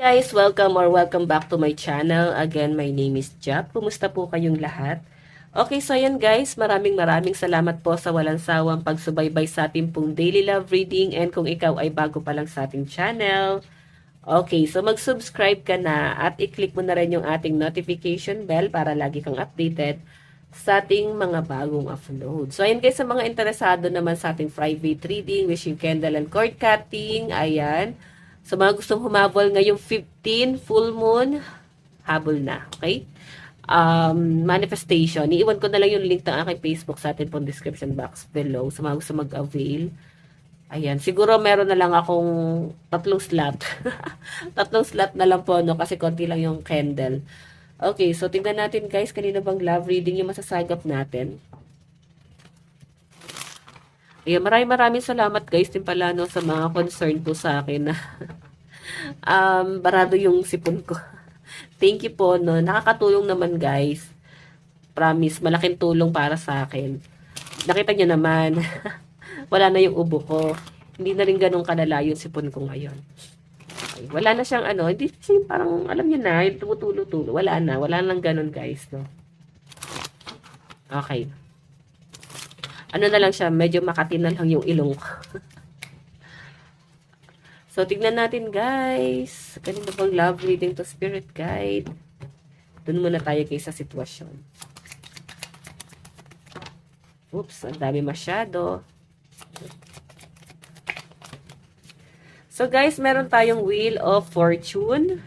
Guys, welcome back to my channel. Again, my name is Jap. Kumusta po kayong lahat? Okay, so ayan guys, maraming salamat po sa walang sawang pagsubaybay sa ating pong daily love reading, and kung ikaw ay bago pa lang sa ating channel, okay, so mag-subscribe ka na at i-click mo na rin yung ating notification bell para lagi kang updated sa ating mga bagong upload. So ayan guys, sa mga interesado naman sa ating private reading, wishing candle and cord cutting, ayan. So mga gustong humabol ngayong 15 full moon, habol na, okay? Manifestation. Iiwan ko na lang yung link ng aking Facebook sa atin pong description box below sa mga gusto mag-avail. Ayan, siguro meron na lang akong tatlong slot. Tatlong slot na lang po, no? Kasi konti lang yung candle. Okay, so tingnan natin guys, kanina bang love reading yung masasagap natin. Ayan, maraming salamat guys din pala no, sa mga concern po sa akin na barado yung sipon ko. Thank you po, no. Nakakatulong naman guys. Promise, malaking tulong para sa akin. Nakita nyo naman, wala na yung ubo ko. Hindi na rin ganun kalala yung sipon ko ngayon. Okay, wala na siyang ano, hindi siya parang, alam nyo na, yung tumutulo-tulo. Wala lang ganun guys, no. Okay. Ano na lang siya, medyo makati na lang yung ilong ko. So, tignan natin guys. Kanina bang love reading to spirit guide? Doon muna tayo guys sa sitwasyon. Oops, ang dami masyado. So guys, meron tayong Wheel of Fortune.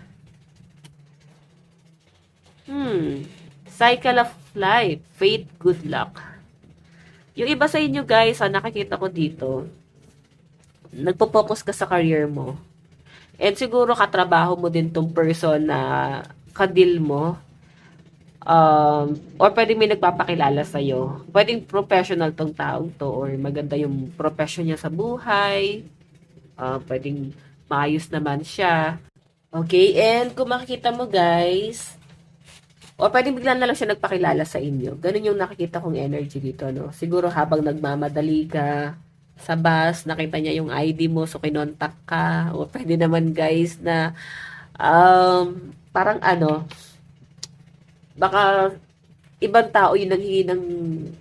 Cycle of Life, Fate, Good Luck. Yung iba sa inyo guys, nakikita ko dito, nagpo-focus ka sa career mo. And siguro katrabaho mo din tong person na kadil mo. Or pwedeng may nagpapakilala sa'yo. Pwedeng professional tong taong to, or maganda yung profession niya sa buhay. Pwedeng maayos naman siya. Okay, and kung makikita mo guys, o pwedeng bigla na lang siya nagpakilala sa inyo. Ganun yung nakikita kong energy dito, no? Siguro habang nagmamadali ka sa bus, nakita niya yung ID mo, so kinontak ka. O pwede naman guys na parang ano, baka ibang tao yung naghingi ng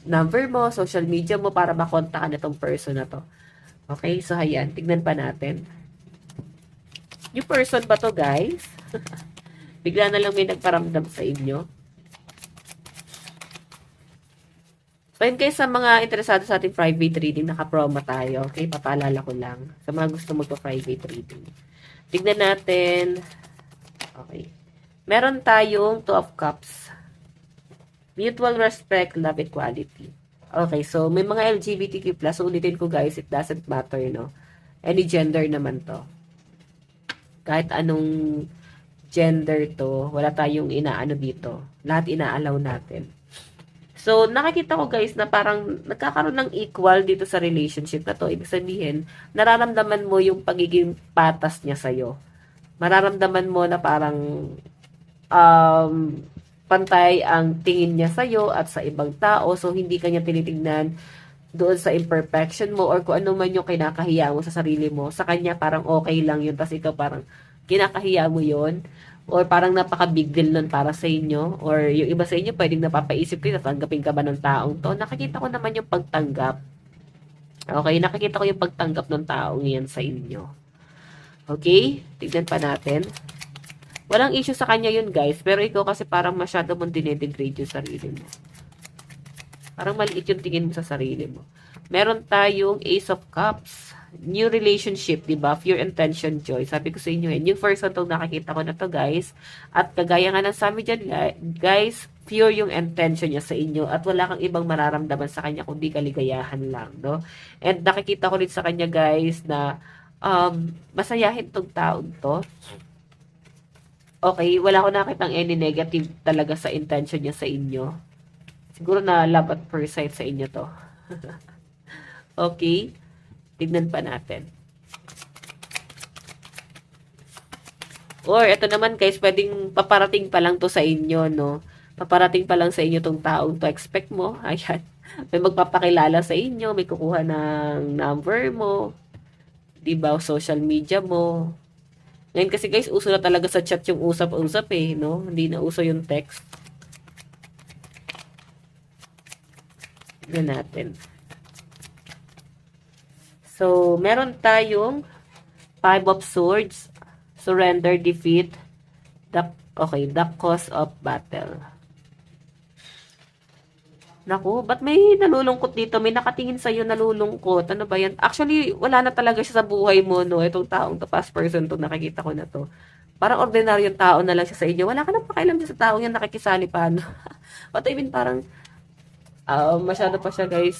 number mo, social media mo para makontakan na tong person na to. Okay, so ayan, tignan pa natin. Yung person ba to guys? Bigla na lang may nagparamdam sa inyo. So, yun guys, sa mga interesado sa ating private reading, naka-promo tayo. Okay, papaalala ko lang. Sa mga gusto magpa-private reading. Tignan natin. Okay. Meron tayong Two of Cups. Mutual respect, love, equality. Okay, so may mga LGBTQ+. So, ulitin ko guys, it doesn't matter, no? Any gender naman to. Kahit anong gender to, wala tayong inaano dito. Lahat inaalaw natin. So, nakikita ko guys na parang nagkakaroon ng equal dito sa relationship na to. Ibig sabihin, nararamdaman mo yung pagiging patas niya sa'yo. Mararamdaman mo na parang pantay ang tingin niya sa'yo at sa ibang tao. So, hindi kanya tinitingnan doon sa imperfection mo or kung ano man yung kinakahiya mo sa sarili mo. Sa kanya parang okay lang yun. Tapos ikaw parang kinakahiya mo yun. Or parang napaka-big deal nun para sa inyo. Or yung iba sa inyo, pwedeng napapaisip kayo, tatanggapin ka ba ng taong to? Nakikita ko naman yung pagtanggap. Okay, nakikita ko yung pagtanggap ng taong yan sa inyo. Okay, tignan pa natin. Walang issue sa kanya yun guys, pero ikaw kasi parang masyado mong dinedegrade yung sarili mo. Parang maliit yung tingin mo sa sarili mo. Meron tayong Ace of Cups. New relationship, diba? Pure intention, joy. Sabi ko sa inyo, yung first one tong nakikita ko na to, guys. At kagaya nga ng sabi dyan, guys, pure yung intention niya sa inyo at wala kang ibang mararamdaman sa kanya kundi kaligayahan lang, no? And nakikita ko rin sa kanya, guys, na masayahin tong taon to. Okay, wala ko nakitang any negative talaga sa intention niya sa inyo. Siguro na love at first sight sa inyo to. Okay? Tignan pa natin. Or, ito naman guys, pwedeng paparating pa lang to sa inyo, no? Paparating pa lang sa inyo tong taong to. Expect mo, ayan. May magpapakilala sa inyo, may kukuha ng number mo, diba, social media mo. Ngayon kasi guys, uso na talaga sa chat yung usap-usap eh, no? Hindi na uso yung text. Tignan natin. So, meron tayong Five of Swords, Surrender, Defeat, the cause of battle. Naku, ba't may nalulungkot dito? May nakatingin sa'yo nalulungkot. Ano ba yan? Actually, wala na talaga siya sa buhay mo, no? Itong taong to, past person to, nakikita ko na to. Parang ordinaryong tao na lang siya sa inyo. Wala ka na pakialam sa taong yan, nakikisali pa, no? But I mean, parang, masyado pa siya, guys.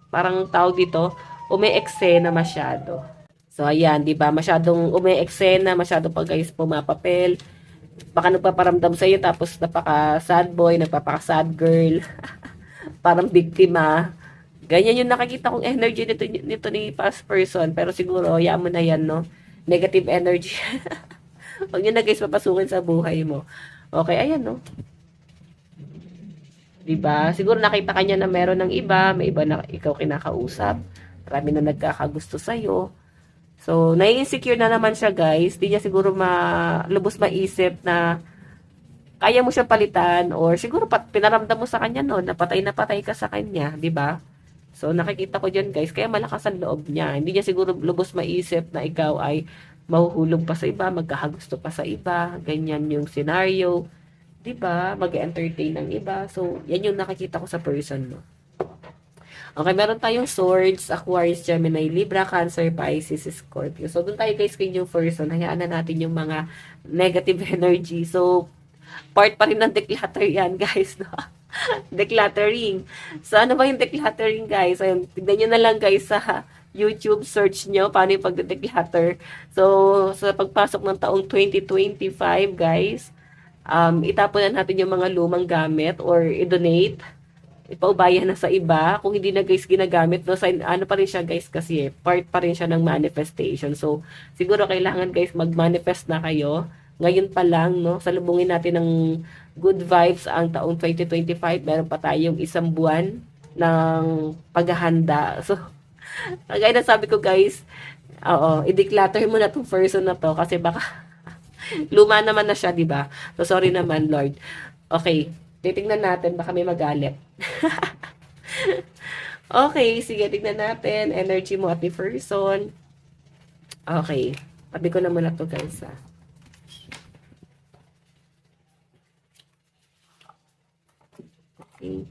Parang tawag dito, umi-eksena masyado. So, ayan, di ba? Masyadong umi-eksena, masyado pa, guys, pumapapel. Baka nagpaparamdam sa'yo, tapos napaka-sad boy, napaka-sad girl. Parang biktima. Ganyan yung nakikita kong energy nito ni past person. Pero siguro, hayaan mo na yan, no? Negative energy. Huwag nyo na guys papasukin sa buhay mo. Okay, ayan, no? Diba? Siguro nakita kanya na meron ng iba, may iba na ikaw kinakausap. Marami na nagkakagusto sa'yo. So, nai-insecure na naman siya, guys. Di niya siguro lubos maisip na kaya mo siya palitan or siguro pinaramdam mo sa kanya no, na patay ka sa kanya, 'di ba? So nakikita ko diyan guys, kaya malakas ang loob niya. Hindi niya siguro lubos maisip na ikaw ay mahuhulog pa sa iba, magkakagusto pa sa iba, ganyan yung scenario, 'di ba? Mag-entertain ng iba. So yan yung nakikita ko sa person mo. Okay, meron tayong Swords, Aquarius, Gemini, Libra, Cancer, Pisces, Scorpio. So doon tayo guys kay yung person, hayaan na natin yung mga negative energy. So part pa rin ng declutter yan, guys, no? Decluttering. So, ano ba yung decluttering, guys? Ayun, tignan nyo na lang, guys, sa YouTube, search nyo, paano yung pag-declutter. So, sa pagpasok ng taong 2025, guys, itapon na natin yung mga lumang gamit or i-donate, ipaubayan na sa iba. Kung hindi na, guys, ginagamit, no? Sa, ano pa rin siya, guys, kasi part pa rin siya ng manifestation. So, siguro kailangan, guys, mag-manifest na kayo ngayon pa lang, no? Salubungin natin ng good vibes ang taong 2025. Meron pa tayong isang buwan ng paghahanda. So, kagaya na sabi ko guys, i-declutter mo na tong person na to kasi baka luma naman na siya, di ba? So, sorry naman, Lord. Okay, titingnan natin, baka may magalit. Okay, sige, tignan natin. Energy mo at the person. Okay, tabi ko na muna to guys, ha. Okay.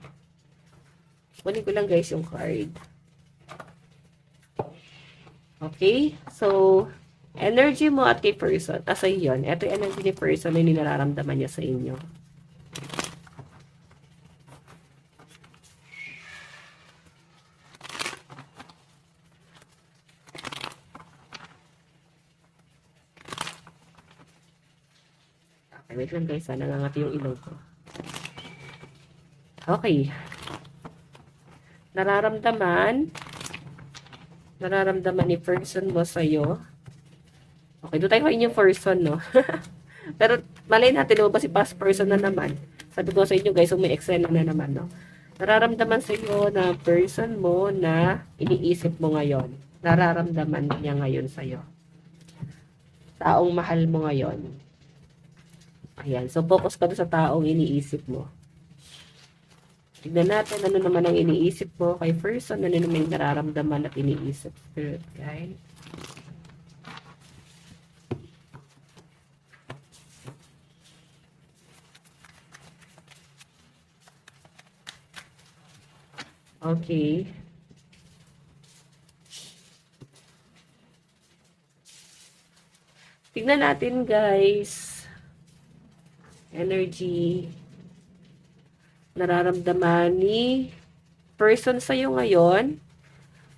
Kunin ko lang guys yung card. Okay? So, energy mo at kay person. Asa yun? Ito yung energy ni person na nararamdaman niya sa inyo. Okay, wait lang guys. Nangangati yung ilong ko. Okay. Nararamdaman ni person mo sa'yo. Okay, doon tayo kayo yung person, no? Pero, malay natin, ba si past person na naman. Sabi ko sa inyo, guys, may eksena na naman, no? Nararamdaman sa'yo na person mo na iniisip mo ngayon. Nararamdaman niya ngayon sa'yo. Taong mahal mo ngayon. Ayan, so focus ka doon sa taong iniisip mo. Tignan natin ano naman ang iniisip mo kay person, ano naman yung nararamdaman at iniisip. Spirit guide. Okay. Tignan natin guys. Energy. Nararamdaman ni person sa'yo ngayon.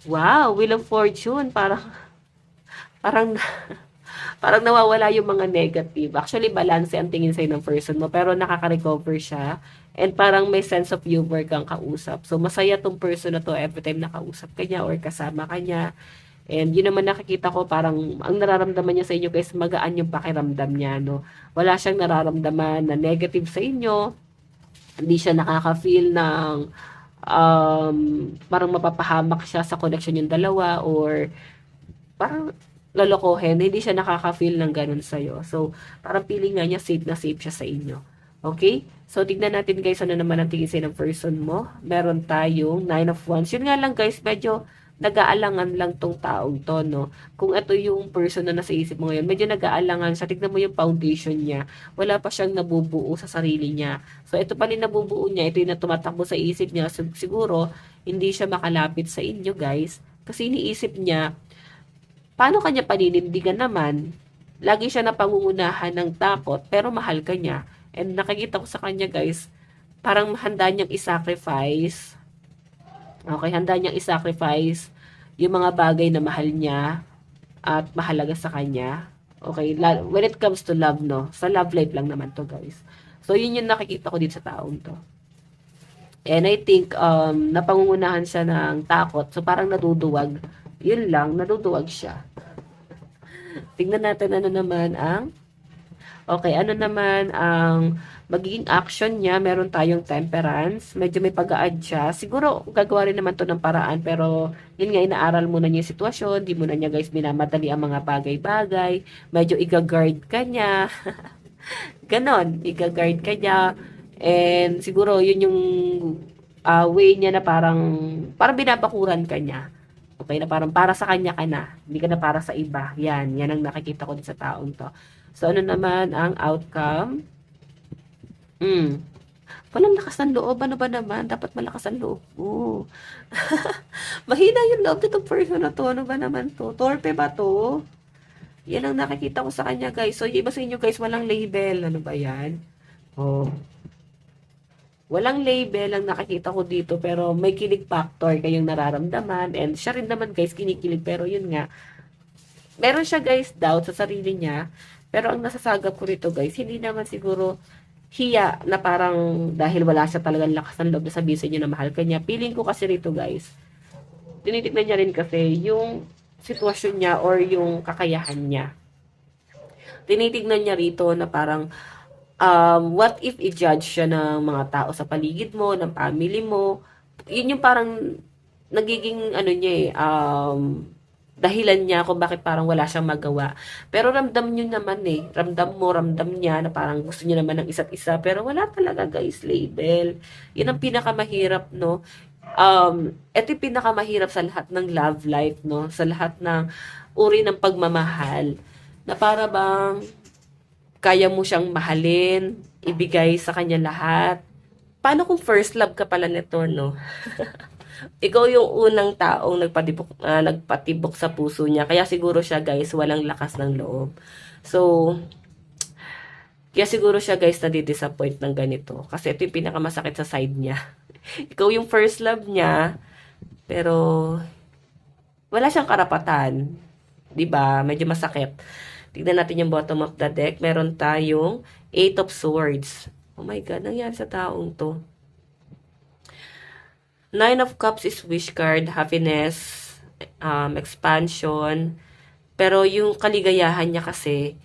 Wow, Wheel of Fortune. Parang nawawala yung mga negative. Actually, balance ang tingin sa'yo ng person mo. Pero nakaka-recover siya. And parang may sense of humor kang kausap. So, masaya tong person na to every time nakausap ka niya or kasama ka niya. And yun naman nakikita ko, parang ang nararamdaman niya sa inyo guys, magaan yung pakiramdam niya. No? Wala siyang nararamdaman na negative sa inyo. Hindi siya nakaka-feel ng parang mapapahamak siya sa connection yung dalawa or parang lolokohin, hindi siya nakaka-feel ng ganun sa'yo. So, parang feeling nga niya safe na safe siya sa inyo. Okay? So, tignan natin guys, ano naman ang tingin sa'yo ng person mo. Meron tayong 9 of Wands. Yun nga lang guys, medyo nag-aalangan lang tong taong to, no? Kung ito yung person na nasa isip mo ngayon, medyo nag-aalangan siya. Tignan mo yung foundation niya. Wala pa siyang nabubuo sa sarili niya. So, ito pa rin nabubuo niya. Ito yung na tumatakbo sa isip niya. So, siguro, hindi siya makalapit sa inyo, guys. Kasi iniisip niya, paano kanya paninindigan naman? Lagi siya napangungunahan ng takot, pero mahal ka niya. And nakikita ko sa kanya, guys, parang handa niyang isacrifice. Okay, handa niyang isacrifice yung mga bagay na mahal niya at mahalaga sa kanya. Okay, when it comes to love, no? Sa love life lang naman to, guys. So, yun yung nakikita ko dito sa taong to. And I think, napangungunahan siya ng takot. So, parang naduduwag. Yun lang, naduduwag siya. Tingnan natin ano naman ang okay, ano naman ang magiging action niya. Meron tayong temperance. Medyo may pag-a-add siya. Siguro, gagawa rin naman to ng paraan. Pero, yun nga, inaaral muna niya yung sitwasyon. Di muna niya, guys, minamadali ang mga bagay-bagay. Medyo i-guard ka niya. Ganon, i-guard ka niya. And, siguro, yun yung way niya na parang binabakuran ka niya. Okay, na parang para sa kanya ka na. Hindi ka na para sa iba. Yan ang nakikita ko din sa taong to. So, ano naman ang outcome? Walang lakas ng loob. Ano ba naman? Dapat malakas ang loob. Mahina yung loob nitong person na to. Ano ba naman to? Torpe ba to? Yan ang nakikita ko sa kanya, guys. So, yung iba sa inyo, guys, walang label. Ano ba yan? Walang label ang nakikita ko dito, pero may kilig factor kayong nararamdaman. And siya rin naman, guys, kinikilig. Pero yun nga, meron siya, guys, doubt sa sarili niya. Pero ang nasasagap ko rito, guys, hindi naman siguro hiya na parang dahil wala siya talagang lakas ng loob na sabihin sa inyo na mahal ka niya. Feeling ko kasi rito, guys, tinitignan niya rin kasi yung sitwasyon niya or yung kakayahan niya. Tinitignan niya rito na parang what if i-judge siya ng mga tao sa paligid mo, ng family mo. Yun yung parang nagiging ano niya dahilan niya kung bakit parang wala siyang magawa. Pero ramdam niyo naman ramdam niya na parang gusto niya naman ng isa't isa, pero wala talaga, guys, label. Yun ang pinakamahirap, no? Ito yung pinakamahirap sa lahat ng love life, no? Sa lahat ng uri ng pagmamahal. Na para bang kaya mo siyang mahalin, ibigay sa kanya lahat. Paano kung first love ka pala nito, no? Ikaw yung unang taong nagpatibok sa puso niya. Kaya siguro siya, guys, walang lakas ng loob. So, kaya siguro siya, guys, nadi-disappoint ng ganito. Kasi ito yung pinakamasakit sa side niya. Ikaw yung first love niya, pero wala siyang karapatan. 'Di ba? Medyo masakit. Tignan natin yung bottom of the deck. Meron tayong 8 of Swords. Oh my God, nangyari sa taong to. 9 of Cups is wish card, happiness, expansion. Pero yung kaligayahan niya kasi,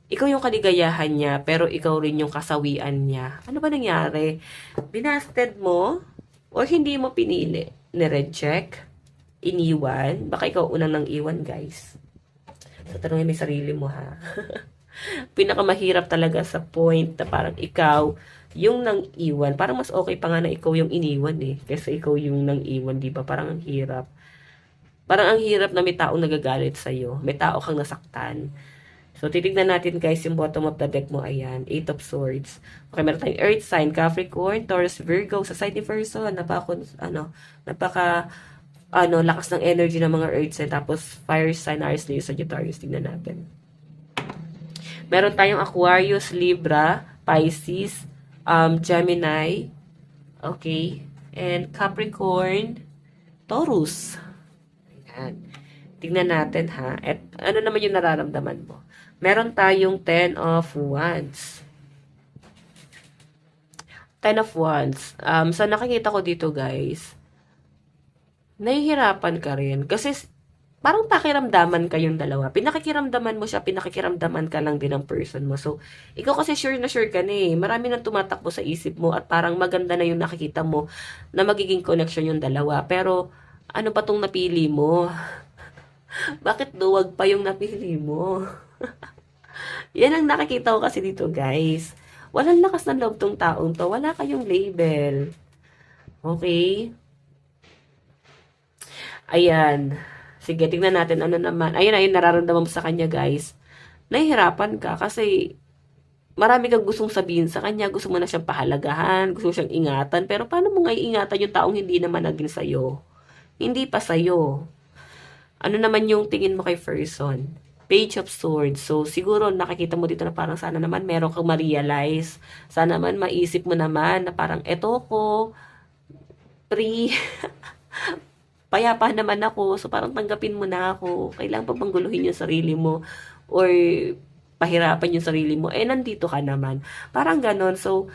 ikaw yung kaligayahan niya, pero ikaw rin yung kasawian niya. Ano ba nangyari? Binasted mo? O hindi mo pinili? Nireject? Iniwan? Baka ikaw unang nang iwan, guys. So, tanongin mo yung sarili mo, ha? Pinakamahirap talaga sa point na parang ikaw yung nang iwan. Parang mas okay pa nga na ikaw yung iniwan kaysa ikaw yung nang iwan, di ba? Parang ang hirap. Parang ang hirap na may taong nagagalit sa'yo. May tao kang nasaktan. So, titignan natin, guys, yung bottom of the deck mo. Ayan, 8 of Swords. Okay, meron tayong Earth sign, Capricorn, Taurus, Virgo. Sa side ni person, lakas ng energy ng mga Earth sign. Tapos, Fire sign, Aries, Leo, Sagittarius. Tignan natin. Meron tayong Aquarius, Libra, Pisces, Gemini, okay, and Capricorn, Taurus. Ayan. Tignan natin, ha. At ano naman yung nararamdaman mo? Meron tayong 10 of Wands. 10 of Wands. So, nakikita ko dito, guys, nahihirapan ka rin. Kasi, parang pakiramdaman kayong dalawa. Pinakikiramdaman mo siya, pinakikiramdaman ka lang din ng person mo. So, ikaw kasi sure na sure ka na Marami nang tumatakbo sa isip mo at parang maganda na yung nakikita mo na magiging connection yung dalawa. Pero, ano ba tong napili mo? Bakit duwag pa yung napili mo? Yan ang nakikita ko kasi dito, guys. Walang lakas ng loob tong taong to. Wala kayong label. Okay? Ayan. Sige, tingnan natin ano naman. Ayun, ayun, nararamdaman mo sa kanya, guys. Nahihirapan ka kasi marami kang gustong sabihin sa kanya. Gusto mo na siyang pahalagahan. Gusto mo siyang ingatan. Pero paano mo nga iingatan yung taong hindi naman naging sa'yo? Hindi pa sa'yo. Ano naman yung tingin mo kay person? Page of Swords. So, siguro nakikita mo dito na parang sana naman meron kang ma-realize. Sana naman maisip mo naman na parang eto ko, free, payapa naman ako. So, parang tanggapin mo na ako. Kailangan pa bang guluhin yung sarili mo? Or pahirapan yung sarili mo? Eh, nandito ka naman. Parang ganon. So,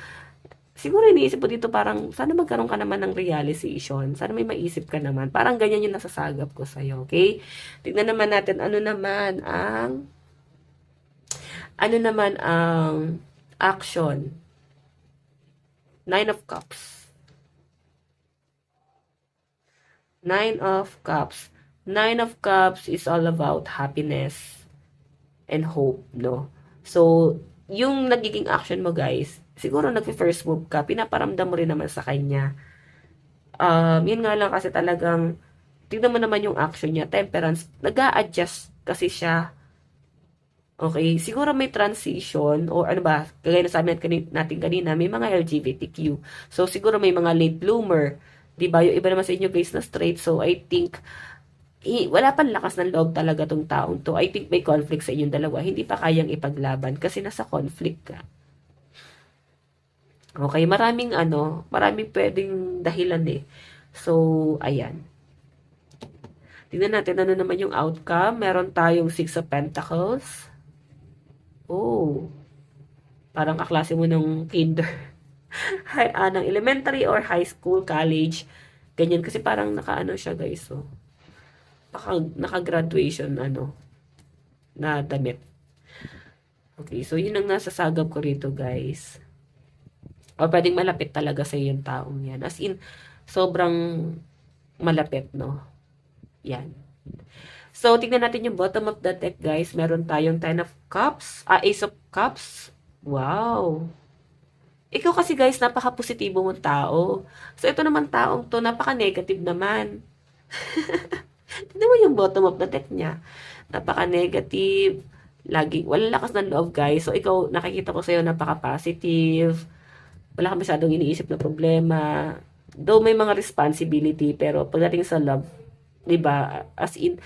siguro iniisip mo dito parang, sana magkaroon ka naman ng realization. Sana may maisip ka naman. Parang ganyan yung nasasagap ko sa'yo, okay? Tignan naman natin, ano naman ang action. Nine of Cups. Nine of Cups. Nine of Cups is all about happiness and hope, no? So, yung nagiging action mo, guys, siguro nag-first move ka, pinaparamdam mo rin naman sa kanya. Yun nga lang kasi talagang, tignan mo naman yung action niya, temperance, nag-a-adjust kasi siya. Okay, siguro may transition, or ano ba, kagaya na sabi natin kanina, may mga LGBTQ. So, siguro may mga late bloomer. Diba? Yung iba naman sa inyo guys na straight. So, I think, wala pang lakas ng loob talaga tong taong to. I think may conflict sa inyong dalawa. Hindi pa kayang ipaglaban kasi nasa conflict ka. Okay, maraming pwedeng dahilan eh. So, ayan. Tingnan natin ano naman yung outcome. Meron tayong Six of Pentacles. Oh, parang kaklase mo ng kinder. Ng elementary or high school, college. Ganyan kasi parang nakaano siya guys. So, naka-graduation na damit. Okay, so yun ang nasasagap ko rito guys. O pwedeng malapit talaga sa yung taong yan. As in, sobrang malapit, no? Yan. So, tingnan natin yung bottom of the deck, guys. Meron tayong Ten of Cups. Ace of Cups. Wow. Ikaw kasi, guys, napaka-positibo mong tao. So, ito naman taong to, napaka-negative naman. Tingnan mo yung bottom of the deck niya. Napaka-negative. Laging, walang lakas ng loob, guys. So, ikaw, nakikita ko sa'yo, napaka-positive. Wala kang masyadong iniisip na problema. Though may mga responsibility, pero pagdating sa love, 'di ba? As in,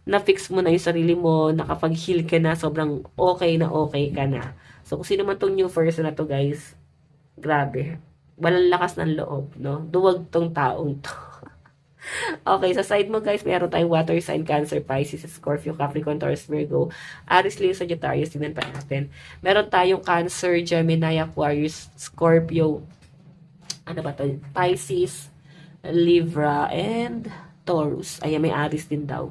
na-fix mo na yung sarili mo, nakapag-heal ka na, sobrang okay ka na. So, kung sino man tong new person na to, guys, grabe. Walang lakas ng loob, no? Duwag tong taong to. Okay, sa side mo, guys, meron tayong water sign, Cancer, Pisces, Scorpio, Capricorn, Taurus, Virgo, Aries, Leo, Sagittarius, tingnan pa natin. Meron tayong Cancer, Gemini, Aquarius, Scorpio, ano ba to? Pisces, Libra, and Taurus. Ayan, may Aries din daw.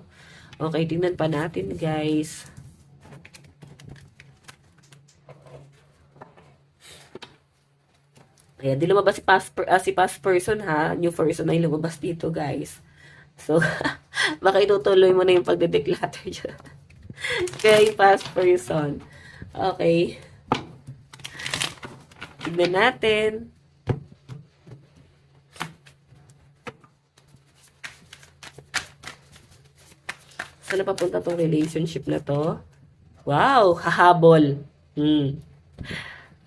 Okay, tingnan pa natin, guys. Ayan, di lumabas si past person, ha? New person na yung lumabas dito, guys. So, baka itutuloy mo na yung pagdedeclutter dyan. Kay past person. Okay. Tignan natin. Saan na papunta tong relationship na to? Wow, hahabol.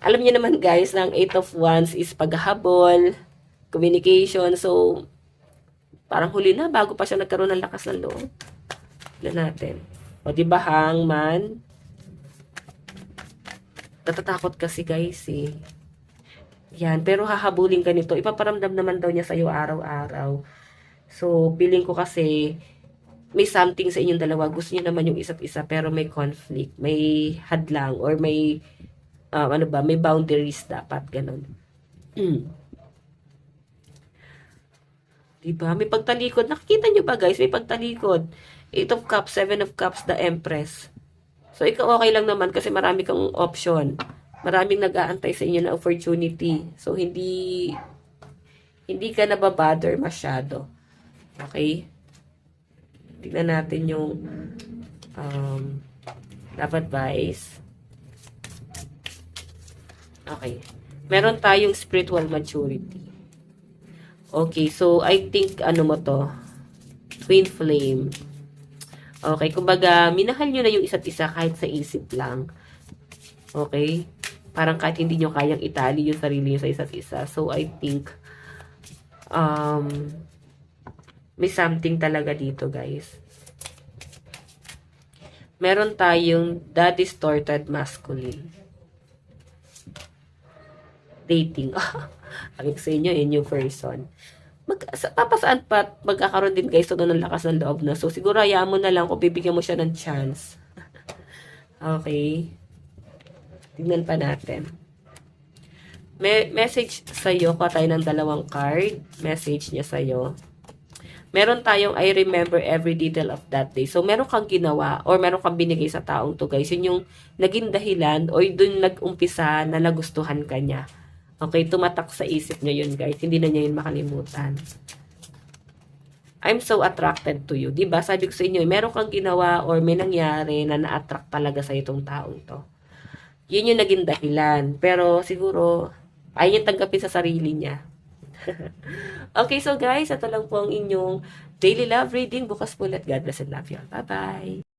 Alam niyo naman guys, na ang 8 of Wands is paghahabol, communication. So, parang huli na bago pa siya nagkaroon ng lakas ng loob. Tignan natin. O, diba, Hangman? Natatakot kasi guys eh. Yan, pero hahabulin ka nito. Ipaparamdam naman daw niya sa'yo araw-araw. So, feeling ko kasi may something sa inyong dalawa. Gusto niyo naman yung isa't isa pero may conflict, may hadlang, or may may boundaries dapat, ganun. Diba? May pagtalikod. Nakikita nyo ba guys? May pagtalikod. 8 of Cups, 7 of Cups, the Empress. So, ikaw okay lang naman kasi marami kang option. Maraming nag-aantay sa inyo na opportunity. So, hindi ka nababother masyado. Okay? Tignan natin yung love advice. Okay. Meron tayong spiritual maturity. Okay, so I think ano mo to? Twin flame. Okay, kumbaga, minahal nyo na yung isa't isa kahit sa isip lang. Okay? Parang kahit hindi nyo kayang itali yung sarili nyo sa isa't isa. So, I think, may something talaga dito, guys. Meron tayong the distorted masculine. Dating. Sabi ko sa inyo, new person. Papasaan pa magkakaroon din guys ng lakas ng loob na. So, siguro hayaan mo na lang kung bibigyan mo siya ng chance. Okay. Tignan pa natin. May message sa'yo. Kuha tayo ng dalawang card. Message niya sa'yo. Meron tayong I remember every detail of that day. So, meron kang ginawa or meron kang binigay sa taong to guys. Yun yung naging dahilan o dun nag-umpisa na nagustuhan ka niya. Okay, tumatak sa isip niya yun guys. Hindi na niya yun makalimutan. I'm so attracted to you. Diba? Sabi ko sa inyo, meron kang ginawa or may nangyari na na-attract talaga sa itong taong to. Yun yung naging dahilan. Pero siguro, ayaw niya tanggapin sa sarili niya. Okay, so guys, ito lang po ang inyong daily love reading. Bukas po ulit. God bless and love you. Bye-bye!